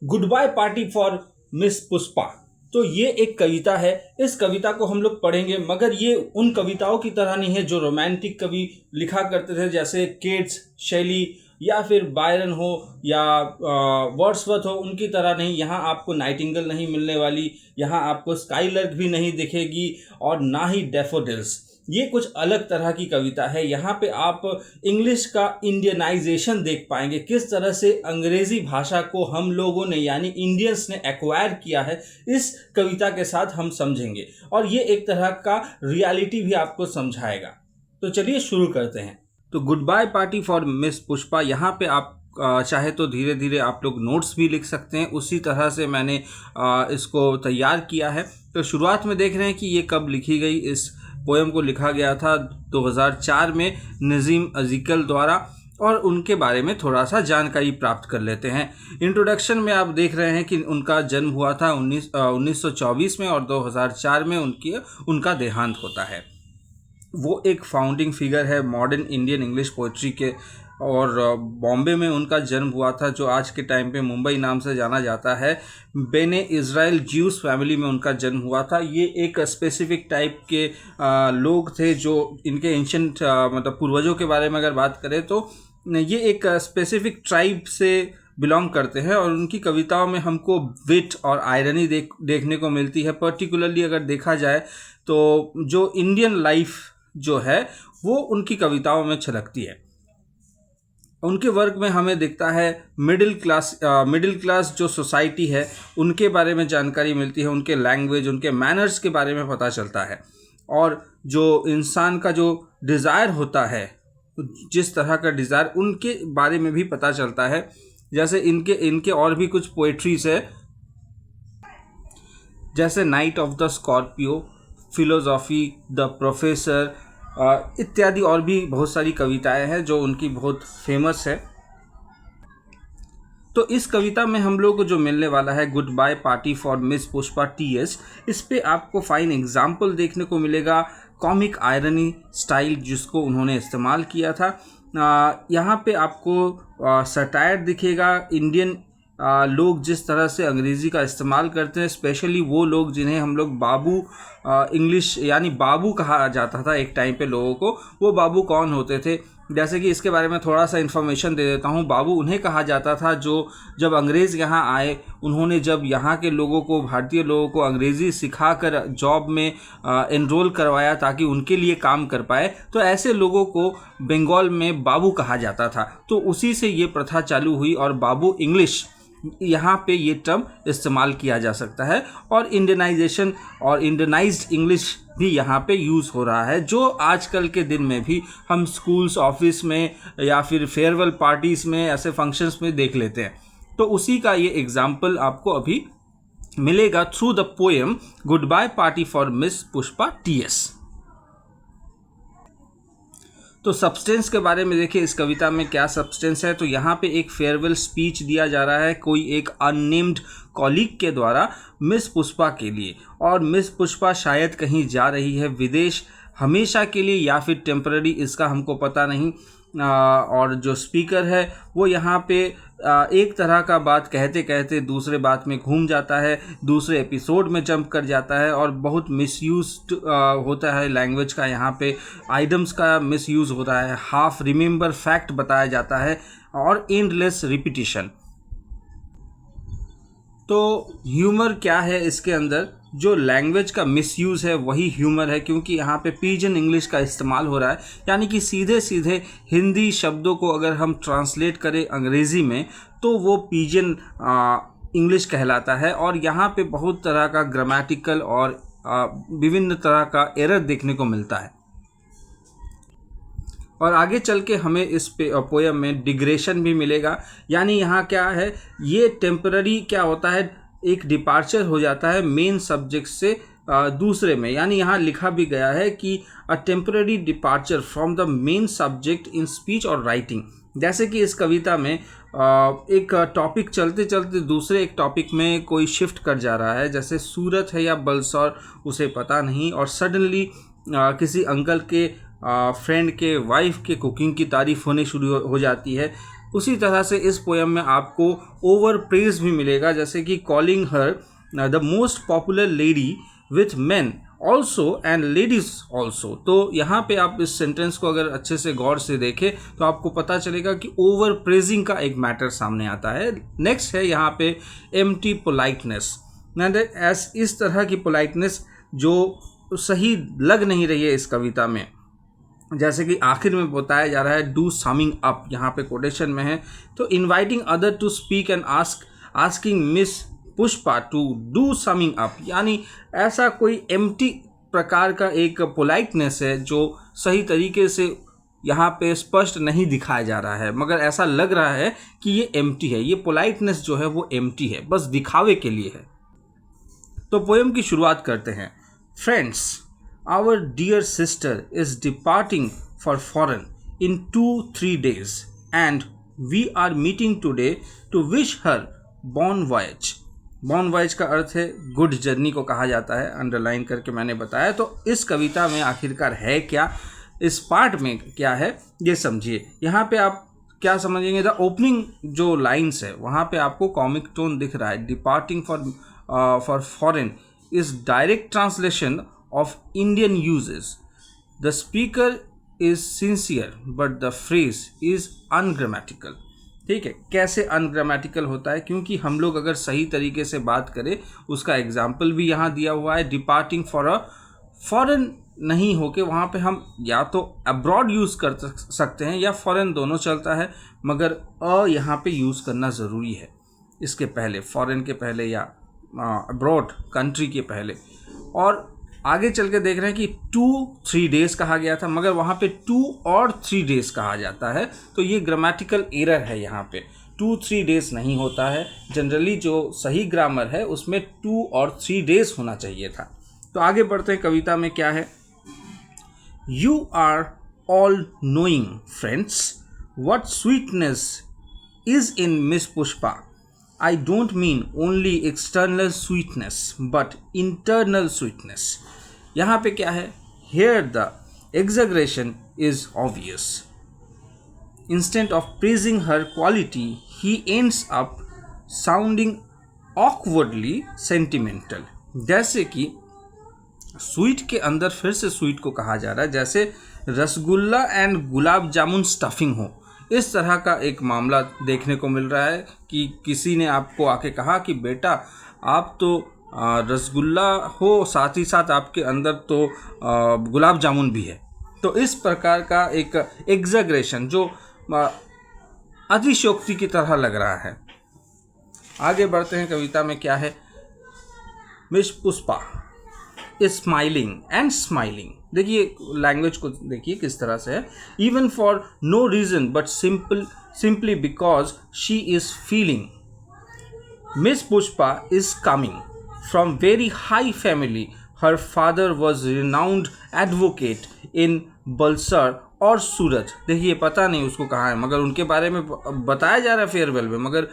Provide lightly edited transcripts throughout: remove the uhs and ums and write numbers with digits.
Good bye party for miss Pushpa. तो ये एक कविता है। इस कविता को हम लोग पढ़ेंगे, मगर ये उन कविताओं की तरह नहीं है जो रोमांटिक कवि लिखा करते थे, जैसे केट्स, शैली या फिर बायरन हो या वर्ड्सवर्थ हो, उनकी तरह नहीं। यहाँ आपको नाइटिंगेल नहीं मिलने वाली, यहाँ आपको स्काईलर्क भी नहीं दिखेगी, और ना ही डैफोडिल्स। ये कुछ अलग तरह की कविता है। यहाँ पे आप इंग्लिश का इंडियनाइजेशन देख पाएंगे, किस तरह से अंग्रेजी भाषा को हम लोगों ने यानी इंडियंस ने एक्वायर किया है, इस कविता के साथ हम समझेंगे। और ये एक तरह का रियलिटी भी आपको समझाएगा। तो चलिए शुरू करते हैं। तो goodbye party for miss Pushpa, यहाँ पे आप चाहे तो धीरे धीरे आप लोग नोट्स भी लिख सकते हैं। उसी तरह से मैंने इसको तैयार किया है। तो शुरुआत में देख रहे हैं कि ये कब लिखी गई। इस पोएम को लिखा गया था 2004 में नज़ीम अज़ीकल द्वारा, और उनके बारे में थोड़ा सा जानकारी प्राप्त कर लेते हैं। इंट्रोडक्शन में आप देख रहे हैं कि उनका जन्म हुआ था 1924 में, और 2004 में उनका देहांत होता है। वो एक फाउंडिंग फिगर है मॉडर्न इंडियन इंग्लिश पोइट्री के, और बॉम्बे में उनका जन्म हुआ था, जो आज के टाइम पे मुंबई नाम से जाना जाता है। बेने इज़राइल ज्यूस फैमिली में उनका जन्म हुआ था। ये एक स्पेसिफिक टाइप के लोग थे, जो इनके एंशिएंट मतलब पूर्वजों के बारे में अगर बात करें तो ये एक स्पेसिफिक ट्राइब से बिलोंग करते हैं। और उनकी कविताओं में हमको विट और आयरनी देखने को मिलती है। पर्टिकुलरली अगर देखा जाए तो जो इंडियन लाइफ जो है वो उनकी कविताओं में छलकती है। उनके वर्क में हमें दिखता है मिडिल क्लास जो सोसाइटी है उनके बारे में जानकारी मिलती है। उनके लैंग्वेज, उनके मैनर्स के बारे में पता चलता है, और जो इंसान का जो डिज़ायर होता है, जिस तरह का डिज़ायर, उनके बारे में भी पता चलता है। जैसे इनके और भी कुछ पोएट्रीज है, जैसे night of the Scorpio, philosophy, the professor इत्यादि और भी बहुत सारी कविताएं हैं जो उनकी बहुत फेमस है। तो इस कविता में हम लोग को जो मिलने वाला है, goodbye party for miss Pushpa TS, इस पे आपको फाइन एग्जाम्पल देखने को मिलेगा। कॉमिक आयरनी स्टाइल जिसको उन्होंने इस्तेमाल किया था। यहाँ पे आपको सटायर दिखेगा। इंडियन लोग जिस तरह से अंग्रेज़ी का इस्तेमाल करते हैं, स्पेशली वो लोग जिन्हें हम लोग बाबू इंग्लिश यानी बाबू कहा जाता था एक टाइम पे लोगों को, वो बाबू कौन होते थे, जैसे कि इसके बारे में थोड़ा सा इन्फॉर्मेशन दे देता हूँ। बाबू उन्हें कहा जाता था जो जब अंग्रेज़ यहाँ आए, उन्होंने जब यहाँ के लोगों को, भारतीय लोगों को अंग्रेज़ी सिखाकर जॉब में एनरोल करवाया ताकि उनके लिए काम कर पाए, तो ऐसे लोगों को बंगाल में बाबू कहा जाता था। तो उसी से ये प्रथा चालू हुई, और बाबू इंग्लिश यहाँ पे ये टर्म इस्तेमाल किया जा सकता है। और इंडियनाइजेशन और इंडियनाइज्ड इंग्लिश भी यहाँ पे यूज़ हो रहा है, जो आजकल के दिन में भी हम स्कूल्स, ऑफिस में या फिर फेयरवेल पार्टीज़ में, ऐसे फंक्शंस में देख लेते हैं। तो उसी का ये एग्जाम्पल आपको अभी मिलेगा through the poem goodbye party for miss Pushpa TS. तो सब्सटेंस के बारे में देखिए, इस कविता में क्या सब्सटेंस है। तो यहाँ पे एक फेयरवेल स्पीच दिया जा रहा है कोई एक अननेम्ड कॉलीग के द्वारा मिस पुष्पा के लिए, और मिस पुष्पा शायद कहीं जा रही है विदेश, हमेशा के लिए या फिर टेम्पररी, इसका हमको पता नहीं। और जो स्पीकर है वो यहाँ पे एक तरह का बात कहते कहते दूसरे बात में घूम जाता है, दूसरे एपिसोड में जंप कर जाता है, और बहुत मिसयूज्ड होता है लैंग्वेज का। यहाँ पे आइडम्स का मिसयूज़ होता है, हाफ रिमेंबर फैक्ट बताया जाता है, और एंडलेस रिपीटिशन। तो ह्यूमर क्या है इसके अंदर, जो लैंग्वेज का मिसयूज़ है वही ह्यूमर है, क्योंकि यहाँ पे पिजन इंग्लिश का इस्तेमाल हो रहा है। यानी कि सीधे सीधे हिंदी शब्दों को अगर हम ट्रांसलेट करें अंग्रेज़ी में तो वो पिजन इंग्लिश कहलाता है। और यहाँ पे बहुत तरह का ग्रामेटिकल और विभिन्न तरह का एरर देखने को मिलता है। और आगे चल के हमें इस पोएम में डिग्रेशन भी मिलेगा। यानी यहाँ क्या है, ये टेम्पररी क्या होता है, एक डिपार्चर हो जाता है मेन सब्जेक्ट से दूसरे में। यानी यहाँ लिखा भी गया है कि a temporary departure from the main subject in speech और राइटिंग। जैसे कि इस कविता में एक टॉपिक चलते चलते दूसरे एक टॉपिक में कोई शिफ्ट कर जा रहा है, जैसे सूरत है या बलसौर उसे पता नहीं, और सडनली किसी अंकल के फ्रेंड के वाइफ के कुकिंग की तारीफ़ होने शुरू हो जाती है। उसी तरह से इस पोएम में आपको ओवर प्रेज भी मिलेगा, जैसे कि calling her the most popular lady with men also and ladies also. तो यहाँ पे आप इस सेंटेंस को अगर अच्छे से गौर से देखें तो आपको पता चलेगा कि ओवर प्रेजिंग का एक मैटर सामने आता है। नेक्स्ट है यहाँ पे एम्प्टी पोलाइटनेस, एस इस तरह की पोलाइटनेस जो सही लग नहीं रही है इस कविता में। जैसे कि आखिर में बताया जा रहा है डू समिंग अप, यहाँ पे कोटेशन में है, तो inviting other to speak and asking miss Pushpa to do summing up, यानी ऐसा कोई एम्प्टी प्रकार का एक पोलाइटनेस है जो सही तरीके से यहाँ पे स्पष्ट नहीं दिखाया जा रहा है, मगर ऐसा लग रहा है कि ये एम्प्टी है, ये पोलाइटनेस जो है वो एम्प्टी है, बस दिखावे के लिए है। तो पोएम की शुरुआत करते हैं। Friends, our dear sister is departing for foreign in 2-3 days and we are meeting today to wish her bon voyage. Bon voyage का अर्थ है गुड जर्नी को कहा जाता है, अंडरलाइन करके मैंने बताया। तो इस कविता में आखिरकार है क्या, इस पार्ट में क्या है, ये समझिए। यहाँ पे आप क्या समझेंगे, द ओपनिंग जो लाइन्स है वहाँ पे आपको कॉमिक टोन दिख रहा है। Departing for foreign is direct translation of Indian usages. The speaker is sincere but the phrase is ungrammatical. ठीक है, कैसे अनग्रामेटिकल होता है, क्योंकि हम लोग अगर सही तरीके से बात करें, उसका एग्जाम्पल भी यहाँ दिया हुआ है। डिपार्टिंग फॉर अ फॉरेन नहीं होके वहाँ पे हम या तो अब्रॉड यूज़ कर सकते हैं या फॉरेन, दोनों चलता है, मगर यहाँ पे यूज़ करना ज़रूरी है इसके पहले, फॉरेन के पहले या अब्रॉड कंट्री के पहले। और आगे चल के देख रहे हैं कि 2-3 days कहा गया था, मगर वहाँ पे 2 और 3 days कहा जाता है, तो ये ग्रामेटिकल एरर है। यहाँ पे 2-3 days नहीं होता है, जनरली जो सही ग्रामर है उसमें 2 और 3 days होना चाहिए था। तो आगे बढ़ते हैं, कविता में क्या है। You are all knowing friends what sweetness is in miss Pushpa. I don't mean only external sweetness but internal sweetness। यहाँ पे क्या है, here the exaggeration is obvious। Instead of praising her quality, he ends up sounding awkwardly sentimental। जैसे कि sweet के अंदर फिर से स्वीट को कहा जा रहा है, जैसे रसगुल्ला एंड गुलाब जामुन स्टफिंग हो, इस तरह का एक मामला देखने को मिल रहा है कि किसी ने आपको आके कहा कि बेटा आप तो रसगुल्ला हो, साथ ही साथ आपके अंदर तो गुलाब जामुन भी है। तो इस प्रकार का एक एग्जैगरेशन जो अतिशयोक्ति की तरह लग रहा है। आगे बढ़ते हैं, कविता में क्या है। Miss Pushpa smiling and smiling, देखिए लैंग्वेज को देखिए किस तरह से है। Even for no reason but simply because she is feeling. Miss Pushpa is coming from very high family. Her father was renowned advocate in Bulsar और सूरत। देखिए पता नहीं उसको कहाँ है, मगर उनके बारे में बताया जा रहा है फेयरवेल में, मगर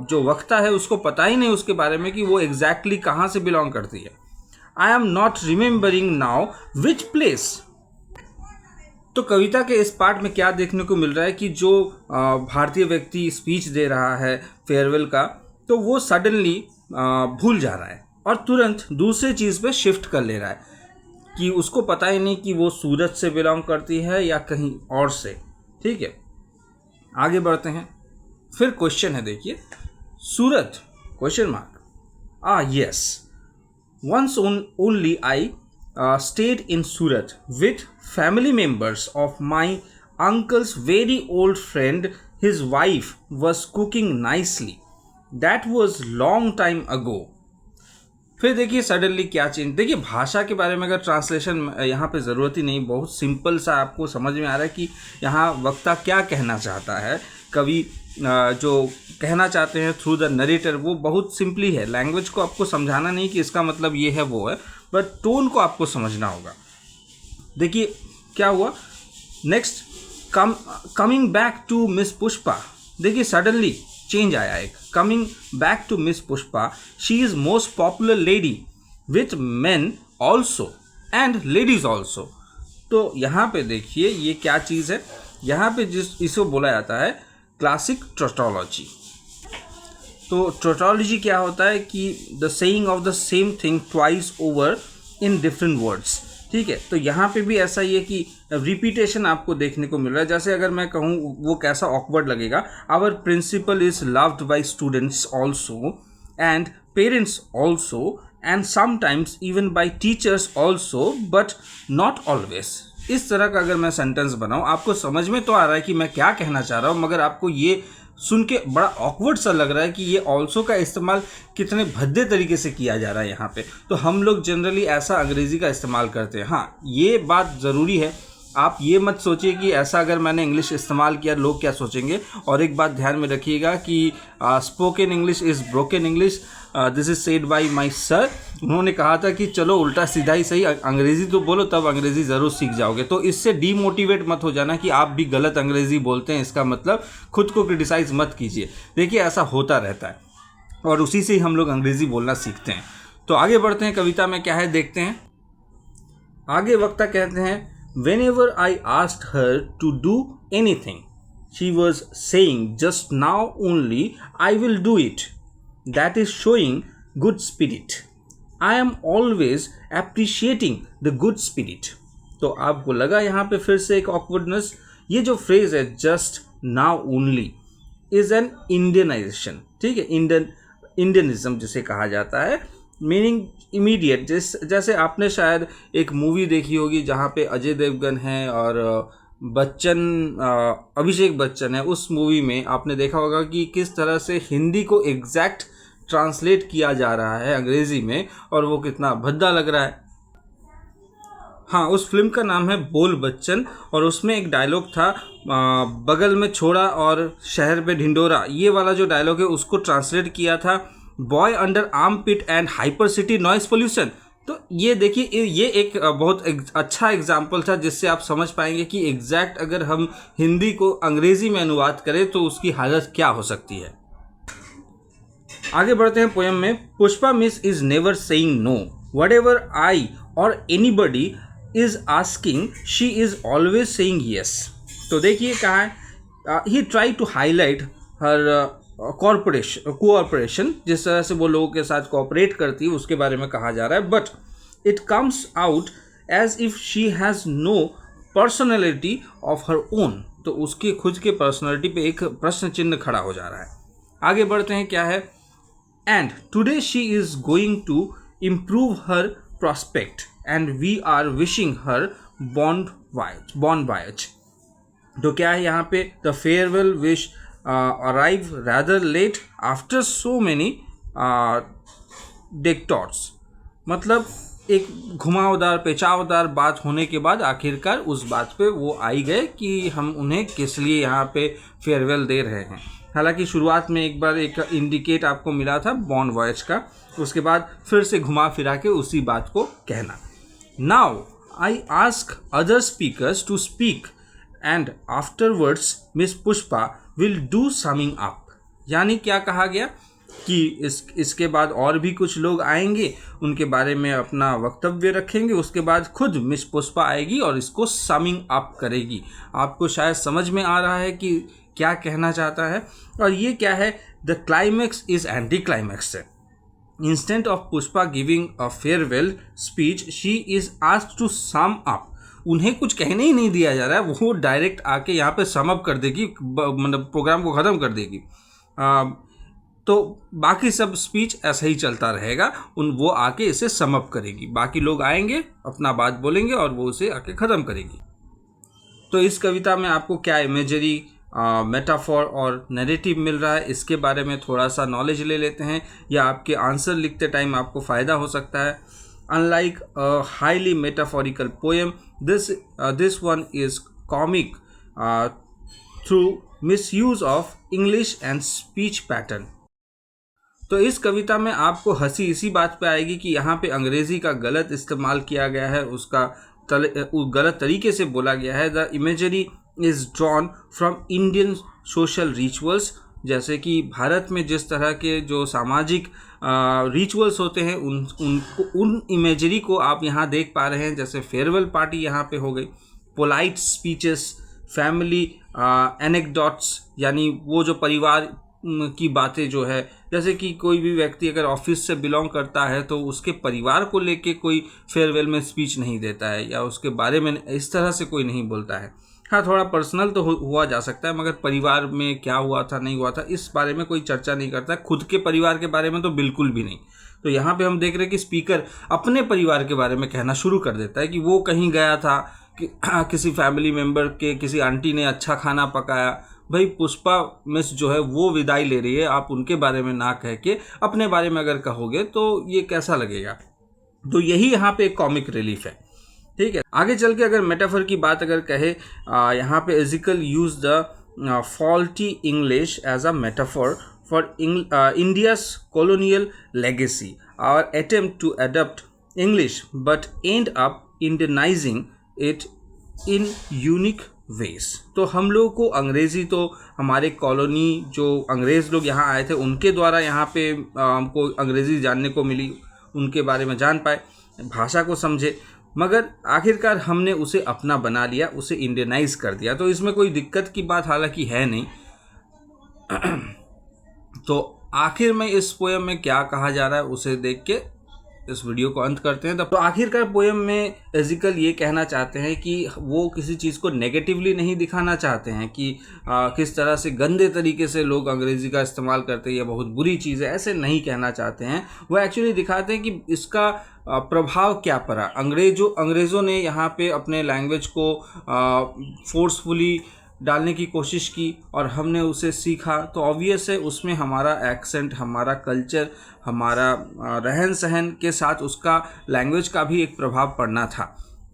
जो वक्ता है उसको पता ही नहीं उसके बारे में कि वो एग्जैक्टली कहाँ से बिलोंग करती है। I am not remembering now which place। तो कविता के इस पार्ट में क्या देखने को मिल रहा है कि जो भारतीय व्यक्ति स्पीच दे रहा है फेयरवेल का, तो वो सडनली भूल जा रहा है और तुरंत दूसरे चीज़ पे शिफ्ट कर ले रहा है कि उसको पता ही नहीं कि वो सूरत से बिलोंग करती है या कहीं और से। ठीक है, आगे बढ़ते हैं। फिर क्वेश्चन है, देखिए Surat question mark. Yes, once only I stayed in Surat with family members of my uncle's very old friend. His wife was cooking nicely. That was long time ago। फिर देखिए सडनली क्या चेंज। देखिए भाषा के बारे में अगर ट्रांसलेशन यहाँ पे ज़रूरत ही नहीं, बहुत सिंपल सा आपको समझ में आ रहा है कि यहाँ वक्ता क्या कहना चाहता है। कवि जो कहना चाहते हैं थ्रू द नरेटर वो बहुत सिंपली है। लैंग्वेज को आपको समझाना नहीं कि इसका मतलब ये है वो है, बट टोन को आपको समझना होगा। देखिए क्या हुआ next, coming back to miss Pushpa. देखिए सडनली चेंज आया एक, coming back to miss Pushpa. She is most popular lady with men also and ladies also. तो यहाँ पे देखिए ये क्या चीज़ है, यहाँ पे जिस इसको बोला जाता है क्लासिक टोटोलॉजी। तो टोटोलॉजी क्या होता है कि the saying of the same thing twice over in different words. ठीक है, तो यहाँ पे भी ऐसा ही है कि रिपीटेशन आपको देखने को मिल रहा है। जैसे अगर मैं कहूँ वो कैसा ऑकवर्ड लगेगा, our principal is loved by students also and parents also and sometimes even by teachers also but not always. इस तरह का अगर मैं सेंटेंस बनाऊँ, आपको समझ में तो आ रहा है कि मैं क्या कहना चाह रहा हूँ, मगर आपको ये सुन के बड़ा ऑकवर्ड सा लग रहा है कि ये ऑल्सो का इस्तेमाल कितने भद्दे तरीके से किया जा रहा है यहाँ पे। तो हम लोग जनरली ऐसा अंग्रेज़ी का इस्तेमाल करते हैं। हाँ, ये बात ज़रूरी है, आप ये मत सोचिए कि ऐसा अगर मैंने इंग्लिश इस्तेमाल किया लोग क्या सोचेंगे। और एक बात ध्यान में रखिएगा कि spoken English is broken English, this is said bye my sir. उन्होंने कहा था कि चलो उल्टा सीधा ही सही, अंग्रेज़ी तो बोलो, तब अंग्रेज़ी ज़रूर सीख जाओगे। तो इससे डीमोटिवेट मत हो जाना कि आप भी गलत अंग्रेज़ी बोलते हैं, इसका मतलब खुद को क्रिटिसाइज़ मत कीजिए। देखिए, ऐसा होता रहता है और उसी से ही हम लोग अंग्रेज़ी बोलना सीखते हैं। तो आगे बढ़ते हैं, कविता में क्या है देखते हैं। आगे वक्ता कहते हैं, Whenever I asked her to do anything, she was saying, just now only I will do it. That is showing good spirit. I am always appreciating the good spirit. तो आपको लगा यहाँ पे फिर से एक awkwardness। ये जो फ्रेज है just now only is an Indianization। ठीक है, इंडियनिज्म जिसे कहा जाता है, मीनिंग इमीडिएट। जैसे आपने शायद एक मूवी देखी होगी जहाँ पे अजय देवगन है और अभिषेक बच्चन है। उस मूवी में आपने देखा होगा कि किस तरह से हिंदी को एग्जैक्ट ट्रांसलेट किया जा रहा है अंग्रेज़ी में, और वो कितना भद्दा लग रहा है। हाँ, उस फिल्म का नाम है बोल बच्चन, और उसमें एक डायलॉग था, बगल में छोड़ा और शहर पे ढिंडोरा। ये वाला जो डायलॉग है उसको ट्रांसलेट किया था boy under armpit and hyper city noise pollution. तो ये देखिए, ये एक बहुत अच्छा एग्जाम्पल था जिससे आप समझ पाएंगे कि एग्जैक्ट अगर हम हिंदी को अंग्रेज़ी में अनुवाद करें तो उसकी हालत क्या हो सकती है। आगे बढ़ते हैं पोएम में। Pushpa miss is never saying no, whatever I और anybody is asking she is always saying yes. तो देखिए कहाँ है, he try to highlight her cooperation, जिस तरह से वो लोगों के साथ कोऑपरेट करती है उसके बारे में कहा जा रहा है। But it comes out as if she has no personality of her own. तो उसकी खुद के पर्सनैलिटी पे एक प्रश्न चिन्ह खड़ा हो जा रहा है। आगे बढ़ते हैं, क्या है, and today she is going to improve her prospect and we are wishing her bon voyage. तो क्या है यहाँ पे, the farewell wish arrive rather late after so many detours। मतलब एक घुमावदार पेचावदार बात होने के बाद आखिरकार उस बात पे वो आई गए कि हम उन्हें किस लिए यहाँ पे फेयरवेल दे रहे हैं। हालांकि शुरुआत में एक बार एक इंडिकेट आपको मिला था बॉन्ड वॉयज का, उसके बाद फिर से घुमा फिरा के उसी बात को कहना। Now I ask other speakers to speak and afterwards miss Pushpa will do summing up. यानी क्या कहा गया कि इसके बाद और भी कुछ लोग आएंगे, उनके बारे में अपना वक्तव्य रखेंगे, उसके बाद खुद मिस पुष्पा आएगी और इसको समिंग अप करेगी। आपको शायद समझ में आ रहा है कि क्या कहना चाहता है। और ये क्या है, the climax is anti climax है। Instant of Pushpa giving a farewell speech she is asked to sum up. उन्हें कुछ कहने ही नहीं दिया जा रहा है, वो डायरेक्ट आके यहाँ पे सम अप कर देगी, मतलब प्रोग्राम को ख़त्म कर देगी। तो बाकी सब स्पीच ऐसा ही चलता रहेगा, वो आके इसे सम अप करेगी, बाकी लोग आएंगे अपना बात बोलेंगे और वो उसे आके ख़त्म करेगी। तो इस कविता में आपको क्या इमेजरी, मेटाफॉर और नैरेटिव मिल रहा है, इसके बारे में थोड़ा सा नॉलेज ले लेते हैं, या आपके आंसर लिखते टाइम आपको फ़ायदा हो सकता है। Unlike a highly metaphorical poem, this one is comic through misuse of English and speech pattern। तो इस कविता में आपको हंसी इसी बात पे आएगी कि यहाँ पे अंग्रेज़ी का गलत इस्तेमाल किया गया है, उसका गलत तरीके से बोला गया है। The imagery is drawn from Indian social rituals. जैसे कि भारत में जिस तरह के जो सामाजिक रिचुअल्स होते हैं उन इमेजरी को आप यहाँ देख पा रहे हैं। जैसे फेयरवेल पार्टी यहाँ पे हो गई, पोलाइट स्पीचेस, फैमिली एनेक्डोट्स, यानी वो जो परिवार की बातें जो है, जैसे कि कोई भी व्यक्ति अगर ऑफिस से बिलोंग करता है तो उसके परिवार को लेके कोई फेयरवेल में स्पीच नहीं देता है या उसके बारे में इस तरह से कोई नहीं बोलता है। हाँ, थोड़ा पर्सनल तो हुआ जा सकता है, मगर परिवार में क्या हुआ था नहीं हुआ था इस बारे में कोई चर्चा नहीं करता। खुद के परिवार के बारे में तो बिल्कुल भी नहीं। तो यहाँ पे हम देख रहे हैं कि स्पीकर अपने परिवार के बारे में कहना शुरू कर देता है कि वो कहीं गया था, कि किसी फैमिली मेम्बर के किसी आंटी ने अच्छा खाना पकाया। भाई, पुष्पा मिस जो है वो विदाई ले रही है, आप उनके बारे में ना कह के अपने बारे में अगर कहोगे तो ये कैसा लगेगा। तो यही यहाँ पे एक कॉमिक रिलीफ है। ठीक है, आगे चल के अगर मेटाफर की बात अगर कहे, यहाँ पे Ezekiel use the faulty English as a metaphor for India's colonial legacy और attempt to adopt English but end up Indianizing it in unique ways. तो हम लोगों को अंग्रेज़ी, तो हमारे कॉलोनी जो अंग्रेज़ लोग यहाँ आए थे उनके द्वारा यहाँ पे हमको अंग्रेज़ी जानने को मिली, उनके बारे में जान पाए, भाषा को समझे, मगर आखिरकार हमने उसे अपना बना लिया, उसे इंडियनाइज कर दिया। तो इसमें कोई दिक्कत की बात हालांकि है नहीं। तो आखिर में इस पोएम में क्या कहा जा रहा है उसे देख के इस वीडियो को अंत करते हैं। तो आखिरकार पोएम में एजिकल ये कहना चाहते हैं कि वो किसी चीज़ को नेगेटिवली नहीं दिखाना चाहते हैं कि किस तरह से गंदे तरीके से लोग अंग्रेज़ी का इस्तेमाल करते हैं, ये बहुत बुरी चीज़ है, ऐसे नहीं कहना चाहते हैं। वो एक्चुअली दिखाते हैं कि इसका प्रभाव क्या पड़ा। अंग्रेज़ों ने यहाँ पे अपने लैंग्वेज को फोर्सफुली डालने की कोशिश की और हमने उसे सीखा, तो ऑब्वियस है उसमें हमारा एक्सेंट, हमारा कल्चर, हमारा रहन सहन के साथ उसका लैंग्वेज का भी एक प्रभाव पड़ना था।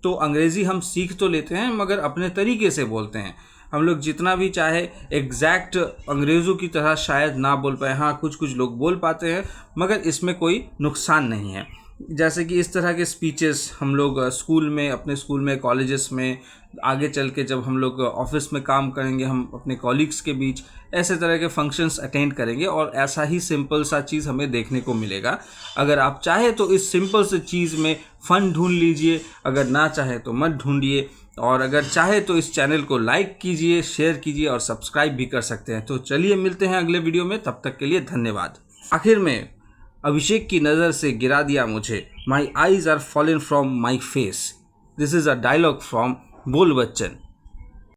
तो अंग्रेज़ी हम सीख तो लेते हैं मगर अपने तरीके से बोलते हैं। हम लोग जितना भी चाहे एग्जैक्ट अंग्रेज़ों की तरह शायद ना बोल पाए, हाँ कुछ कुछ लोग बोल पाते हैं, मगर इसमें कोई नुकसान नहीं है। जैसे कि इस तरह के स्पीचेस हम लोग स्कूल में, अपने स्कूल में, कॉलेजेस में, आगे चल के जब हम लोग ऑफिस में काम करेंगे, हम अपने कॉलीग्स के बीच ऐसे तरह के फंक्शंस अटेंड करेंगे और ऐसा ही सिंपल सा चीज़ हमें देखने को मिलेगा। अगर आप चाहे तो इस सिंपल से चीज़ में फ़न ढूंढ लीजिए, अगर ना चाहे तो मत ढूंढिए, और अगर चाहे तो इस चैनल को लाइक कीजिए, शेयर कीजिए और सब्सक्राइब भी कर सकते हैं। तो चलिए मिलते हैं अगले वीडियो में, तब तक के लिए धन्यवाद। आखिर में अभिषेक की नज़र से गिरा दिया मुझे, my eyes are fallen from my face. This is a dialogue from Bol Bachchan.